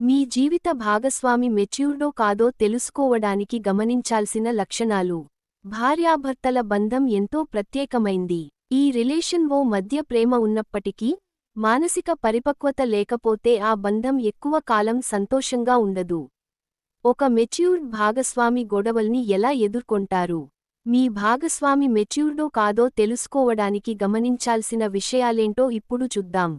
మీ జీవిత భాగస్వామి మెచ్యూర్డో కాదో తెలుసుకోవడానికి గమనించాల్సిన లక్షణాలు. భార్యాభర్తల బంధం ఎంతో ప్రత్యేకమైంది. ఈ రిలేషన్లో మధ్య ప్రేమ ఉన్నప్పటికీ, మానసిక పరిపక్వత లేకపోతే ఆ బంధం ఎక్కువ కాలం సంతోషంగా ఉండదు. ఒక మెచ్యూర్డ్ భాగస్వామి గొడవల్ని ఎలా ఎదుర్కొంటారు? మీ భాగస్వామి మెచ్యూర్డో కాదో తెలుసుకోవడానికి గమనించాల్సిన విషయాలేంటో ఇప్పుడు చూద్దాం.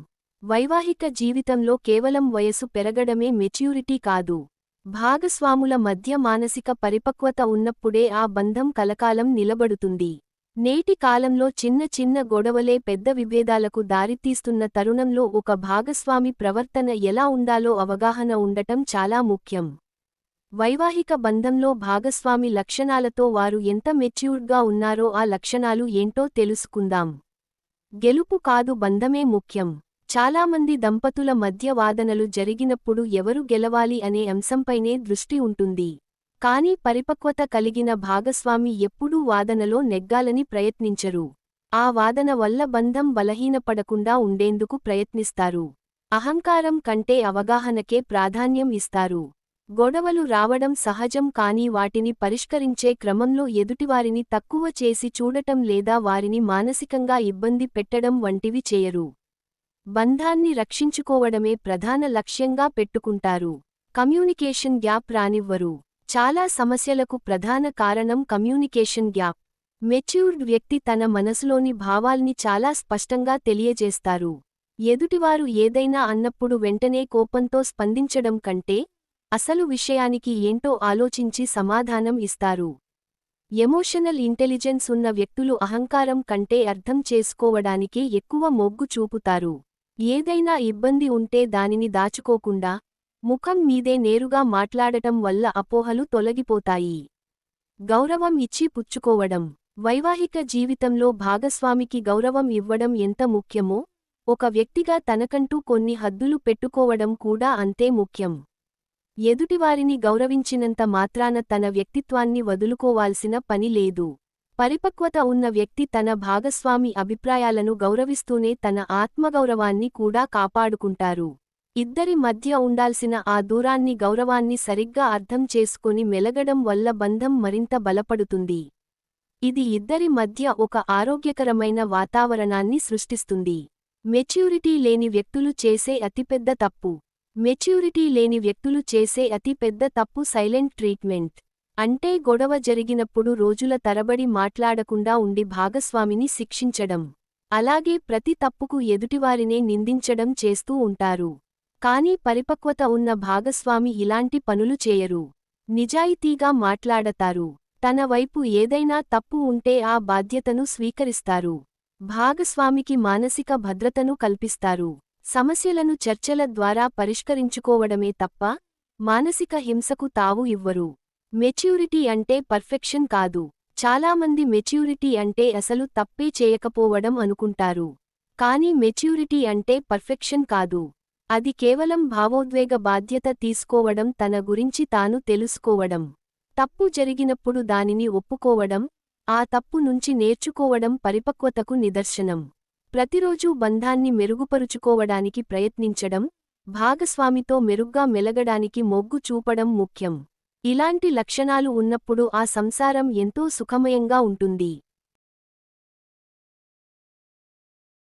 వైవాహిక జీవితంలో కేవలం వయసు పెరగడమే మెచ్యూరిటీ కాదు. భాగస్వాముల మధ్య మానసిక పరిపక్వత ఉన్నప్పుడే ఆ బంధం కలకాలం నిలబడుతుంది. నేటి కాలంలో చిన్న చిన్న గొడవలే పెద్ద విభేదాలకు దారితీస్తున్న తరుణంలో ఒక భాగస్వామి ప్రవర్తన ఎలా ఉండాలో అవగాహన ఉండటం చాలా ముఖ్యం. వైవాహిక బంధంలో భాగస్వామి లక్షణాలతో వారు ఎంత మెచ్యూర్డ్గా ఉన్నారో ఆ లక్షణాలు ఏంటో తెలుసుకుందాం. గెలుపు కాదు, బంధమే ముఖ్యం. చాలామంది దంపతుల మధ్య వాదనలు జరిగినప్పుడు ఎవరు గెలవాలి అనే అంశంపైనే దృష్టి ఉంటుంది. కానీ పరిపక్వత కలిగిన భాగస్వామి ఎప్పుడూ వాదనలో నెగ్గాలని ప్రయత్నించరు. ఆ వాదన వల్ల బంధం బలహీనపడకుండా ఉండేందుకు ప్రయత్నిస్తారు. అహంకారం కంటే అవగాహనకే ప్రాధాన్యం ఇస్తారు. గొడవలు రావడం సహజం, కానీ వాటిని పరిష్కరించే క్రమంలో ఎదుటివారిని తక్కువ చేసి చూడటం లేదా వారిని మానసికంగా ఇబ్బంది పెట్టడం వంటివి చేయరు. బంధాన్ని రక్షించుకోవడమే ప్రధాన లక్ష్యంగా పెట్టుకుంటారు. కమ్యూనికేషన్ గ్యాప్ రానివ్వరు. చాలా సమస్యలకు ప్రధాన కారణం కమ్యూనికేషన్ గ్యాప్. మెచ్యూర్డ్ వ్యక్తి తన మనసులోని భావాల్ని చాలా స్పష్టంగా తెలియజేస్తారు. ఎదుటివారు ఏదైనా అన్నప్పుడు వెంటనే కోపంతో స్పందించడం కంటే, అసలు విషయానికి ఏంటో ఆలోచించి సమాధానం ఇస్తారు. ఎమోషనల్ ఇంటెలిజెన్స్ ఉన్న వ్యక్తులు అహంకారం కంటే అర్థం చేసుకోవడానికే ఎక్కువ మొగ్గు చూపుతారు. ఏదైనా ఇబ్బంది ఉంటే దానిని దాచుకోకుండా, ముఖం మీదే నేరుగా మాట్లాడటం వల్ల అపోహలు తొలగిపోతాయి. గౌరవం ఇచ్చి పుచ్చుకోవడం. వైవాహిక జీవితంలో భాగస్వామికి గౌరవం ఇవ్వడం ఎంత ముఖ్యమో, ఒక వ్యక్తిగా తనకంటూ కొన్ని హద్దులు పెట్టుకోవడం కూడా అంతే ముఖ్యం. ఎదుటివారిని గౌరవించినంత మాత్రాన తన వ్యక్తిత్వాన్ని వదులుకోవాల్సిన పని లేదు. పరిపక్వత ఉన్న వ్యక్తి తన భాగస్వామి అభిప్రాయాలను గౌరవిస్తూనే తన ఆత్మగౌరవాన్ని కూడా కాపాడుకుంటారు. ఇద్దరి మధ్య ఉండాల్సిన ఆ దూరాన్ని, గౌరవాన్ని సరిగ్గా అర్థం చేసుకొని మెలగడం వల్ల బంధం మరింత బలపడుతుంది. ఇది ఇద్దరి మధ్య ఒక ఆరోగ్యకరమైన వాతావరణాన్ని సృష్టిస్తుంది. మెచ్యూరిటీ లేని వ్యక్తులు చేసే అతిపెద్ద తప్పు. మెచ్యూరిటీ లేని వ్యక్తులు చేసే అతిపెద్ద తప్పు సైలెంట్ ట్రీట్మెంట్. అంటే గొడవ జరిగినప్పుడు రోజుల తరబడి మాట్లాడకుండా ఉండి భాగస్వామిని శిక్షించడం. అలాగే ప్రతి తప్పుకు ఎదుటివారినే నిందించడం చేస్తూ ఉంటారు. కానీ పరిపక్వత ఉన్న భాగస్వామి ఇలాంటి పనులు చేయరు. నిజాయితీగా మాట్లాడతారు. తన వైపు ఏదైనా తప్పు ఉంటే ఆ బాధ్యతను స్వీకరిస్తారు. భాగస్వామికి మానసిక భద్రతను కల్పిస్తారు. సమస్యలను చర్చల ద్వారా పరిష్కరించుకోవడమే తప్ప మానసిక హింసకు తావు ఇవ్వరు. మెచ్యూరిటీ అంటే పర్ఫెక్షన్ కాదు. చాలామంది మెచ్యూరిటీ అంటే అసలు తప్పే చేయకపోవడం అనుకుంటారు. కానీ మెచ్యూరిటీ అంటే పర్ఫెక్షన్ కాదు. అది కేవలం భావోద్వేగ బాధ్యత తీసుకోవడం, తన గురించి తాను తెలుసుకోవడం. తప్పు జరిగినప్పుడు దానిని ఒప్పుకోవడం, ఆ తప్పు నుంచి నేర్చుకోవడం పరిపక్వతకు నిదర్శనం. ప్రతిరోజూ బంధాన్ని మెరుగుపరుచుకోవడానికి ప్రయత్నించడం, భాగస్వామితో మెరుగ్గా మెలగడానికి మొగ్గు చూపడం ముఖ్యం. ఇలాంటి లక్షణాలు ఉన్నప్పుడు ఆ సంసారం ఎంతో సుఖమయంగా ఉంటుంది.